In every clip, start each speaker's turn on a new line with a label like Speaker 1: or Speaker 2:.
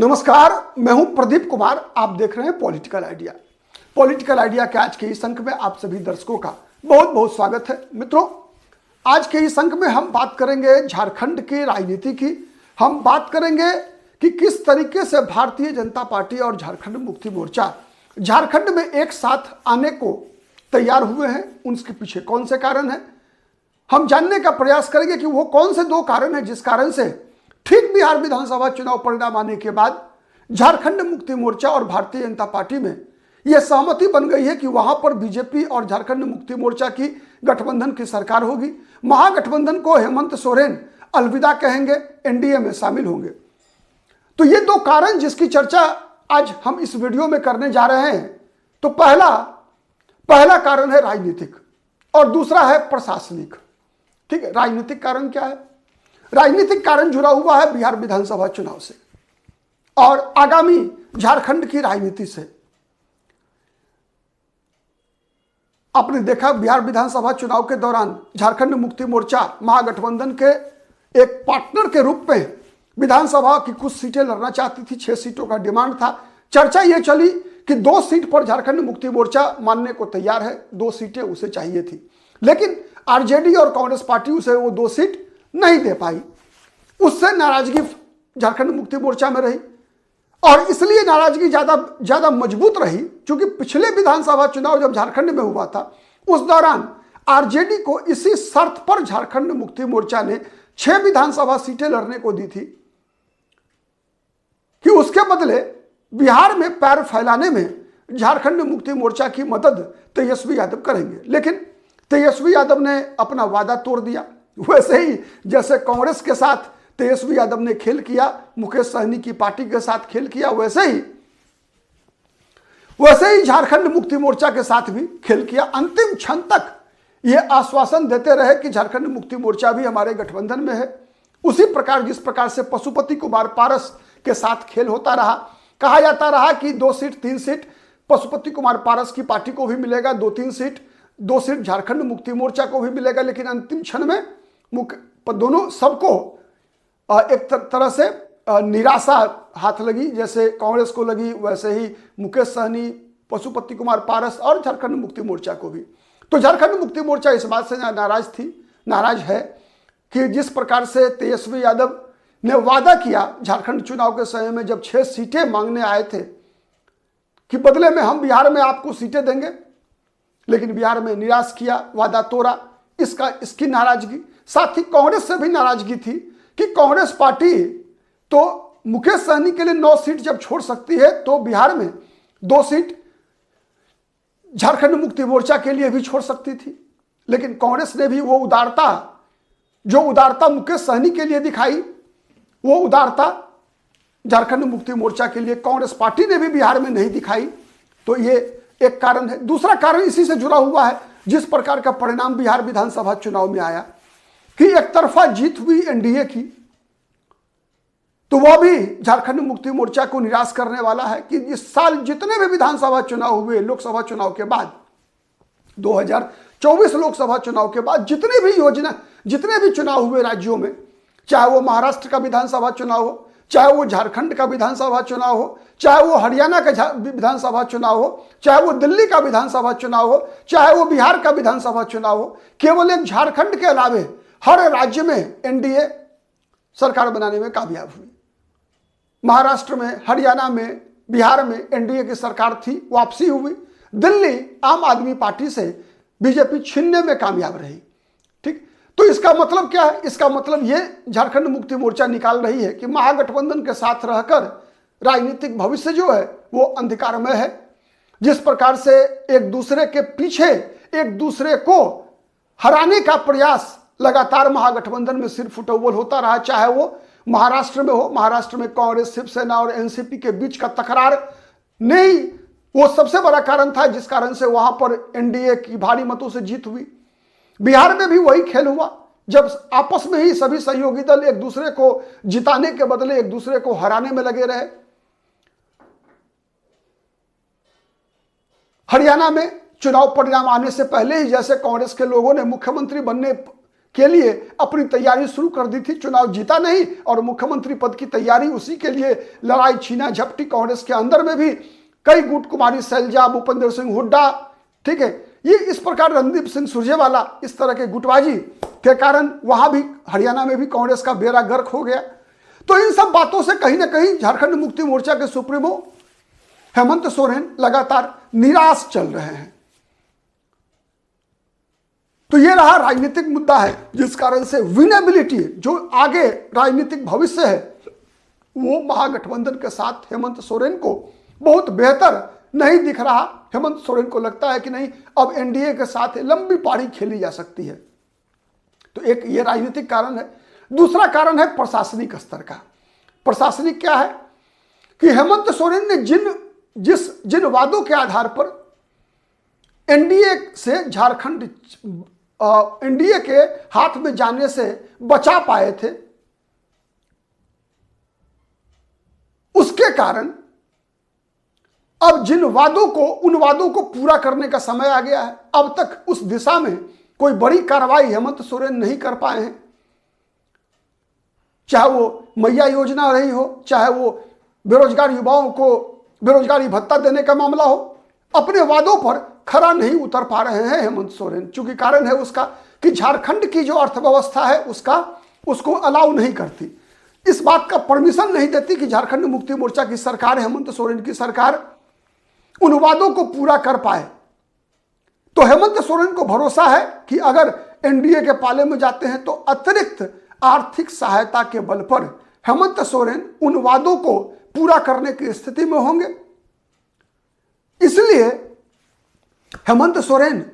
Speaker 1: नमस्कार, मैं हूं प्रदीप कुमार। आप देख रहे हैं पॉलिटिकल आइडिया। पॉलिटिकल आइडिया के आज के इस अंक में आप सभी दर्शकों का बहुत बहुत स्वागत है। मित्रों, आज के इस अंक में हम बात करेंगे झारखंड की राजनीति की। हम बात करेंगे कि किस तरीके से भारतीय जनता पार्टी और झारखंड मुक्ति मोर्चा झारखंड में एक साथ आने को तैयार हुए हैं। उनके पीछे कौन से कारण हैं, हम जानने का प्रयास करेंगे कि वो कौन से दो कारण हैं जिस कारण से ठीक बिहार विधानसभा चुनाव परिणाम आने के बाद झारखंड मुक्ति मोर्चा और भारतीय जनता पार्टी में यह सहमति बन गई है कि वहां पर बीजेपी और झारखंड मुक्ति मोर्चा की गठबंधन की सरकार होगी। महागठबंधन को हेमंत सोरेन अलविदा कहेंगे, एनडीए में शामिल होंगे। तो ये दो कारण जिसकी चर्चा आज हम इस वीडियो में करने जा रहे हैं। तो पहला कारण है राजनीतिक और दूसरा है प्रशासनिक। ठीक है, राजनीतिक कारण क्या है? राजनीतिक कारण जुड़ा हुआ है बिहार विधानसभा चुनाव से और आगामी झारखंड की राजनीति से। आपने देखा बिहार विधानसभा चुनाव के दौरान झारखंड मुक्ति मोर्चा महागठबंधन के एक पार्टनर के रूप में विधानसभा की कुछ सीटें लड़ना चाहती थी। 6 सीटों का डिमांड था। चर्चा यह चली कि 2 सीट पर झारखंड मुक्ति मोर्चा मानने को तैयार है, 2 सीटें उसे चाहिए थी, लेकिन आरजेडी और कांग्रेस पार्टी उसे वो 2 सीट नहीं दे पाई। उससे नाराजगी झारखंड मुक्ति मोर्चा में रही और इसलिए नाराजगी ज्यादा मजबूत रही क्योंकि पिछले विधानसभा चुनाव जब झारखंड में हुआ था उस दौरान आरजेडी को इसी शर्त पर झारखंड मुक्ति मोर्चा ने 6 विधानसभा सीटें लड़ने को दी थी कि उसके बदले बिहार में पैर फैलाने में झारखंड मुक्ति मोर्चा की मदद तेजस्वी यादव करेंगे। लेकिन तेजस्वी यादव ने अपना वादा तोड़ दिया। वैसे ही जैसे कांग्रेस के साथ तेजस्वी यादव ने खेल किया, मुकेश सहनी की पार्टी के साथ खेल किया, वैसे ही झारखंड मुक्ति मोर्चा के साथ भी खेल किया। अंतिम क्षण तक ये आश्वासन देते रहे कि झारखंड मुक्ति मोर्चा भी हमारे गठबंधन में है। उसी प्रकार जिस प्रकार से पशुपति कुमार पारस के साथ खेल होता रहा, कहा जाता रहा कि 2 सीट 3 सीट पशुपति कुमार पारस की पार्टी को भी मिलेगा, 2 सीट झारखंड मुक्ति मोर्चा को भी मिलेगा। लेकिन अंतिम क्षण में दोनों सबको एक तरह से निराशा हाथ लगी। जैसे कांग्रेस को लगी वैसे ही मुकेश सहनी, पशुपति कुमार पारस और झारखंड मुक्ति मोर्चा को भी। तो झारखंड मुक्ति मोर्चा इस बात से नाराज है कि जिस प्रकार से तेजस्वी यादव ने वादा किया झारखंड चुनाव के समय में जब 6 सीटें मांगने आए थे कि बदले में हम बिहार में आपको सीटें देंगे, लेकिन बिहार में निराश किया, वादा तोड़ा। इसकी नाराजगी, साथ ही कांग्रेस से भी नाराजगी थी कि कांग्रेस पार्टी तो मुकेश सहनी के लिए 9 सीट जब छोड़ सकती है तो बिहार में 2 सीट झारखंड मुक्ति मोर्चा के लिए भी छोड़ सकती थी। लेकिन कांग्रेस ने भी वो उदारता मुकेश सहनी के लिए दिखाई, वो उदारता झारखंड मुक्ति मोर्चा के लिए कांग्रेस पार्टी ने भी बिहार में नहीं दिखाई। तो ये एक कारण है। दूसरा कारण इसी से जुड़ा हुआ है, जिस प्रकार का परिणाम बिहार विधानसभा चुनाव में आया कि एक तरफा जीत हुई एनडीए की, तो वह भी झारखंड मुक्ति मोर्चा को निराश करने वाला है कि इस साल जितने भी विधानसभा चुनाव हुए, लोकसभा चुनाव के बाद 2024 लोकसभा चुनाव के बाद जितने भी चुनाव हुए राज्यों में, चाहे वो महाराष्ट्र का विधानसभा चुनाव हो, चाहे वो झारखंड का विधानसभा चुनाव हो, चाहे वो हरियाणा का विधानसभा चुनाव हो, चाहे वो दिल्ली का विधानसभा चुनाव हो, चाहे वो बिहार का विधानसभा चुनाव हो, केवल एक झारखंड के अलावे हर राज्य में एनडीए सरकार बनाने में कामयाब हुई। महाराष्ट्र में, हरियाणा में, बिहार में एनडीए की सरकार थी, वापसी हुई। दिल्ली आम आदमी पार्टी से बीजेपी छीनने में कामयाब रही। ठीक, तो इसका मतलब क्या है? इसका मतलब ये झारखंड मुक्ति मोर्चा निकाल रही है कि महागठबंधन के साथ रहकर राजनीतिक भविष्य जो है वो अंधकारमय है। जिस प्रकार से एक दूसरे के पीछे एक दूसरे को हराने का प्रयास लगातार महागठबंधन में सिर फुटौल होता रहा, चाहे वो महाराष्ट्र में हो, महाराष्ट्र में कांग्रेस, शिवसेना और एनसीपी के बीच का तकरार नहीं, वो सबसे बड़ा कारण था जिस कारण से वहां पर एनडीए की भारी मतों से जीत हुई। बिहार में भी वही खेल हुआ, जब आपस में ही सभी सहयोगी दल एक दूसरे को जिताने के बदले एक दूसरे को हराने में लगे रहे। हरियाणा में चुनाव परिणाम आने से पहले ही जैसे कांग्रेस के लोगों ने मुख्यमंत्री बनने के लिए अपनी तैयारी शुरू कर दी थी। चुनाव जीता नहीं और मुख्यमंत्री पद की तैयारी उसी के लिए लड़ाई छीना झपटी। कांग्रेस के अंदर में भी कई गुट, कुमारी सैलजा, भूपेंद्र सिंह हुड्डा, ठीक है, ये इस प्रकार रणदीप सिंह सुरजेवाला, इस तरह के गुटबाजी के कारण वहां भी हरियाणा में भी कांग्रेस का बेड़ा गर्क हो गया। तो इन सब बातों से कहीं ना कहीं झारखंड मुक्ति मोर्चा के सुप्रीमो हेमंत सोरेन लगातार निराश चल रहे हैं। तो ये रहा राजनीतिक मुद्दा है, जिस कारण से विनेबिलिटी, जो आगे राजनीतिक भविष्य है, वो महागठबंधन के साथ हेमंत सोरेन को बहुत बेहतर नहीं दिख रहा। हेमंत सोरेन को लगता है कि नहीं, अब एनडीए के साथ लंबी पारी खेली जा सकती है। तो एक ये राजनीतिक कारण है। दूसरा कारण है प्रशासनिक स्तर का। प्रशासनिक क्या है कि हेमंत सोरेन ने जिन वादों के आधार पर एनडीए से झारखंड एनडीए के हाथ में जाने से बचा पाए थे, उसके कारण अब उन वादों को पूरा करने का समय आ गया है। अब तक उस दिशा में कोई बड़ी कार्रवाई हेमंत सोरेन नहीं कर पाए हैं। चाहे वो मैया योजना रही हो, चाहे वो बेरोजगार युवाओं को बेरोजगारी भत्ता देने का मामला हो, अपने वादों पर खरा नहीं उतर पा रहे हैं हेमंत सोरेन। चूंकि कारण है उसका कि झारखंड की जो अर्थव्यवस्था है उसको अलाउ नहीं करती, इस बात का परमिशन नहीं देती कि झारखंड मुक्ति मोर्चा की सरकार, हेमंत सोरेन की सरकार उन वादों को पूरा कर पाए। तो हेमंत सोरेन को भरोसा है कि अगर एनडीए के पाले में जाते हैं तो अतिरिक्त आर्थिक सहायता के बल पर हेमंत सोरेन उन वादों को पूरा करने की स्थिति में होंगे। इसलिए हेमंत सोरेन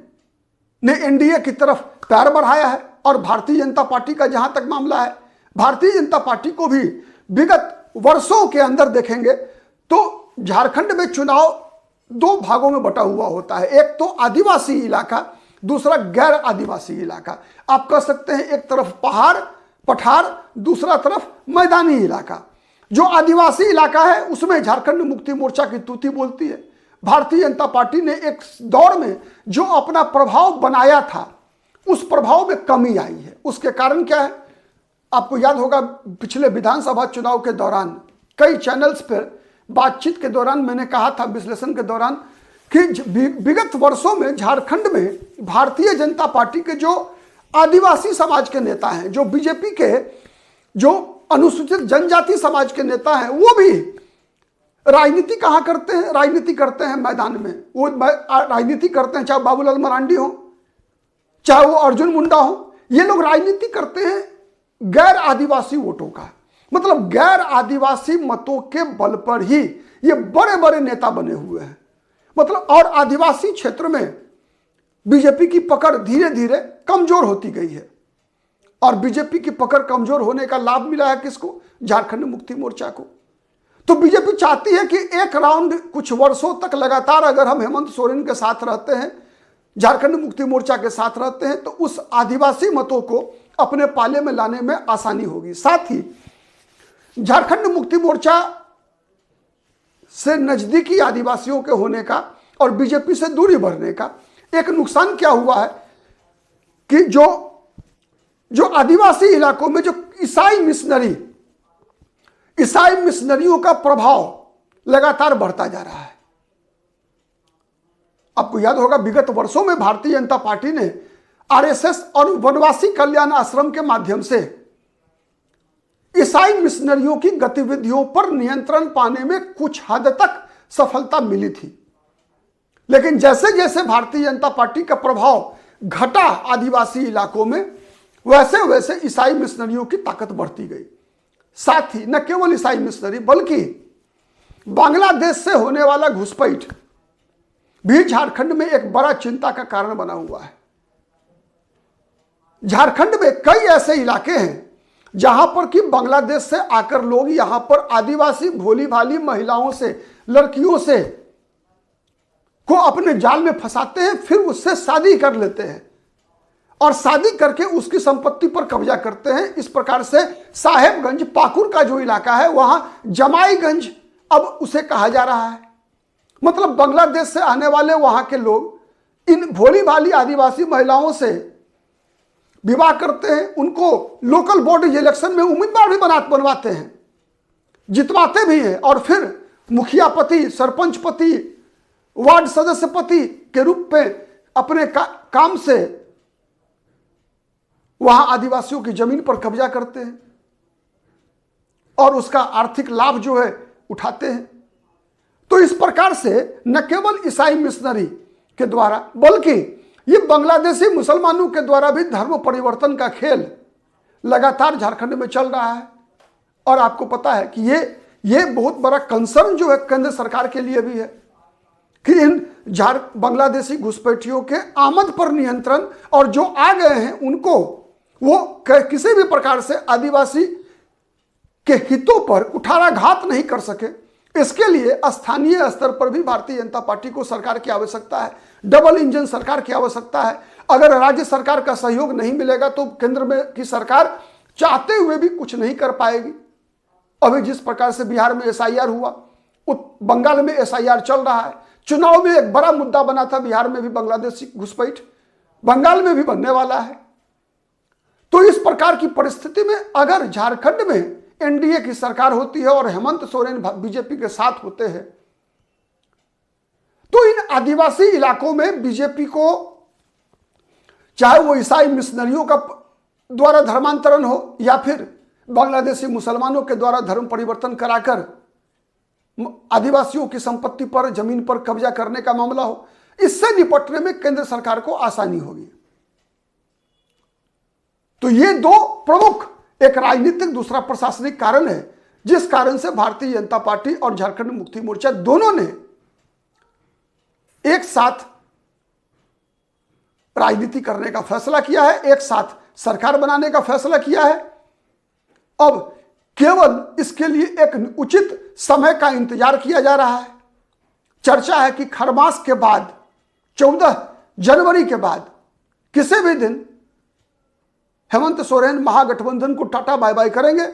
Speaker 1: ने एनडीए की तरफ पैर बढ़ाया है। और भारतीय जनता पार्टी का जहां तक मामला है, भारतीय जनता पार्टी को भी विगत वर्षों के अंदर देखेंगे तो झारखंड में चुनाव दो भागों में बटा हुआ होता है। एक तो आदिवासी इलाका, दूसरा गैर आदिवासी इलाका। आप कह सकते हैं एक तरफ पहाड़ पठार, दूसरा तरफ मैदानी इलाका। जो आदिवासी इलाका है उसमें झारखंड मुक्ति मोर्चा की तूती बोलती है। भारतीय जनता पार्टी ने एक दौर में जो अपना प्रभाव बनाया था, उस प्रभाव में कमी आई है। उसके कारण क्या है, आपको याद होगा पिछले विधानसभा चुनाव के दौरान कई चैनल्स पर बातचीत के दौरान मैंने कहा था, विश्लेषण के दौरान, कि विगत वर्षों में झारखंड में भारतीय जनता पार्टी के जो आदिवासी समाज के नेता हैं, जो बीजेपी के जो अनुसूचित जनजाति समाज के नेता हैं, वो भी राजनीति कहाँ करते हैं? राजनीति करते हैं मैदान में। वो राजनीति करते हैं, चाहे बाबूलाल मरांडी हो, चाहे वो अर्जुन मुंडा हो। ये लोग राजनीति करते हैं गैर आदिवासी वोटों का, मतलब गैर आदिवासी मतों के बल पर ही ये बड़े बड़े नेता बने हुए हैं। मतलब और आदिवासी क्षेत्र में बीजेपी की पकड़ धीरे धीरे कमजोर होती गई है। और बीजेपी की पकड़ कमजोर होने का लाभ मिला है किसको? झारखंड मुक्ति मोर्चा को। तो बीजेपी चाहती है कि एक राउंड कुछ वर्षों तक लगातार अगर हम हेमंत सोरेन के साथ रहते हैं, झारखंड मुक्ति मोर्चा के साथ रहते हैं, तो उस आदिवासी मतों को अपने पाले में लाने में आसानी होगी। साथ ही झारखंड मुक्ति मोर्चा से नजदीकी आदिवासियों के होने का और बीजेपी से दूरी बढ़ने का एक नुकसान क्या हुआ है कि जो आदिवासी इलाकों में जो ईसाई मिशनरियों का प्रभाव लगातार बढ़ता जा रहा है। आपको याद होगा विगत वर्षों में भारतीय जनता पार्टी ने आरएसएस और वनवासी कल्याण आश्रम के माध्यम से ईसाई मिशनरियों की गतिविधियों पर नियंत्रण पाने में कुछ हद तक सफलता मिली थी। लेकिन जैसे जैसे भारतीय जनता पार्टी का प्रभाव घटा आदिवासी इलाकों में, वैसे वैसे ईसाई मिशनरियों की ताकत बढ़ती गई। साथ ही न केवल ईसाई मिशनरी बल्कि बांग्लादेश से होने वाला घुसपैठ भी झारखंड में एक बड़ा चिंता का कारण बना हुआ है। झारखंड में कई ऐसे इलाके हैं जहां पर कि बांग्लादेश से आकर लोग यहां पर आदिवासी भोली भाली महिलाओं से, लड़कियों से को अपने जाल में फंसाते हैं, फिर उससे शादी कर लेते हैं और शादी करके उसकी संपत्ति पर कब्जा करते हैं। इस प्रकार से साहेबगंज पाकुड़ का जो इलाका है वहां जमाईगंज अब उसे कहा जा रहा है। मतलब बांग्लादेश से आने वाले वहां के लोग इन भोली भाली आदिवासी महिलाओं से विवाह करते हैं, उनको लोकल बॉडी इलेक्शन में उम्मीदवार भी बनवाते हैं, जितवाते भी हैं, और फिर मुखिया पति, सरपंच पति, वार्ड सदस्य पति के रूप में अपने काम से वहां आदिवासियों की जमीन पर कब्जा करते हैं और उसका आर्थिक लाभ जो है उठाते हैं। तो इस प्रकार से न केवल ईसाई मिशनरी के द्वारा बल्कि ये बांग्लादेशी मुसलमानों के द्वारा भी धर्म परिवर्तन का खेल लगातार झारखंड में चल रहा है। और आपको पता है कि ये बहुत बड़ा कंसर्न जो है केंद्र सरकार के लिए भी है कि इन बांग्लादेशी घुसपैठियों के आमद पर नियंत्रण, और जो आ गए हैं उनको वो किसी भी प्रकार से आदिवासी के हितों पर कुठाराघात नहीं कर सके। इसके लिए स्थानीय स्तर पर भी भारतीय जनता पार्टी को सरकार की आवश्यकता है, डबल इंजन सरकार की आवश्यकता है। अगर राज्य सरकार का सहयोग नहीं मिलेगा तो केंद्र में की सरकार चाहते हुए भी कुछ नहीं कर पाएगी। अभी जिस प्रकार से बिहार में एसआईआर हुआ, बंगाल में एसआईआर चल रहा है, चुनाव में एक बड़ा मुद्दा बना था, बिहार में भी बांग्लादेशी घुसपैठ, बंगाल में भी बनने वाला है। तो इस प्रकार की परिस्थिति में अगर झारखंड में एनडीए की सरकार होती है और हेमंत सोरेन बीजेपी के साथ होते हैं तो इन आदिवासी इलाकों में बीजेपी को, चाहे वो ईसाई मिशनरियों का द्वारा धर्मांतरण हो या फिर बांग्लादेशी मुसलमानों के द्वारा धर्म परिवर्तन कराकर आदिवासियों की संपत्ति पर, जमीन पर कब्जा करने का मामला हो, इससे निपटने में केंद्र सरकार को आसानी होगी। तो ये दो प्रमुख, एक राजनीतिक, दूसरा प्रशासनिक कारण है जिस कारण से भारतीय जनता पार्टी और झारखंड मुक्ति मोर्चा दोनों ने एक साथ राजनीति करने का फैसला किया है, एक साथ सरकार बनाने का फैसला किया है। अब केवल इसके लिए एक उचित समय का इंतजार किया जा रहा है। चर्चा है कि खरमास के बाद 14 जनवरी के बाद किसी भी दिन हेमंत सोरेन महागठबंधन को टाटा बाय बाय करेंगे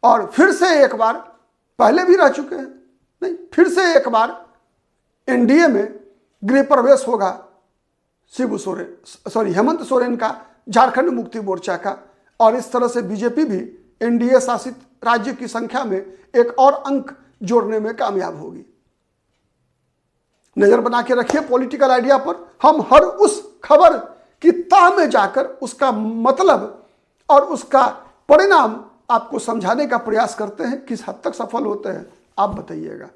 Speaker 1: और फिर से एक बार, पहले भी रह चुके हैं, नहीं फिर से एक बार एनडीए में गृह प्रवेश होगा हेमंत सोरेन का, झारखंड मुक्ति मोर्चा का। और इस तरह से बीजेपी भी एनडीए शासित राज्य की संख्या में एक और अंक जोड़ने में कामयाब होगी। नजर बना के रखिए पॉलिटिकल आइडिया पर। हम हर उस खबर की तह में जाकर उसका मतलब और उसका परिणाम आपको समझाने का प्रयास करते हैं। किस हद तक सफल होते हैं आप बताइएगा,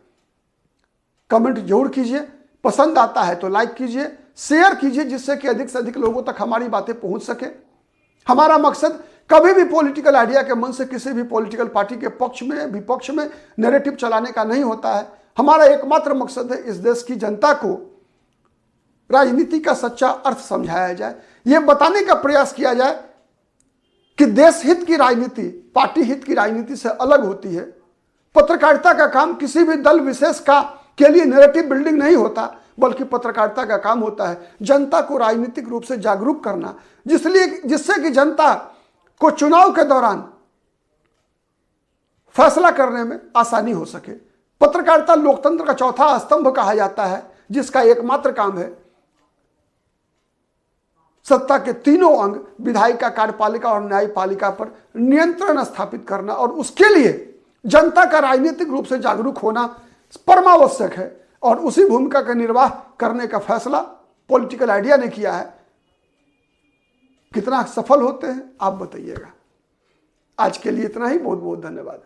Speaker 1: कमेंट जरूर कीजिए। पसंद आता है तो लाइक कीजिए, शेयर कीजिए, जिससे कि अधिक से अधिक लोगों तक हमारी बातें पहुंच सके। हमारा मकसद कभी भी पॉलिटिकल आइडिया के मन से किसी भी पॉलिटिकल पार्टी के पक्ष में, विपक्ष में नैरेटिव चलाने का नहीं होता है। हमारा एकमात्र मकसद है इस देश की जनता को राजनीति का सच्चा अर्थ समझाया जाए, यह बताने का प्रयास किया जाए कि देश हित की राजनीति पार्टी हित की राजनीति से अलग होती है। पत्रकारिता का काम किसी भी दल विशेष का के लिए नैरेटिव बिल्डिंग नहीं होता, बल्कि पत्रकारिता का काम होता है जनता को राजनीतिक रूप से जागरूक करना, जिससे कि जनता को चुनाव के दौरान फैसला करने में आसानी हो सके। पत्रकारिता लोकतंत्र का चौथा स्तंभ कहा जाता है, जिसका एकमात्र काम है सत्ता के तीनों अंग, विधायिका, कार्यपालिका और न्यायपालिका पर नियंत्रण स्थापित करना, और उसके लिए जनता का राजनीतिक रूप से जागरूक होना परमावश्यक है। और उसी भूमिका का निर्वाह करने का फैसला पॉलिटिकल आइडिया ने किया है। कितना सफल होते हैं आप बताइएगा। आज के लिए इतना ही, बहुत बहुत धन्यवाद।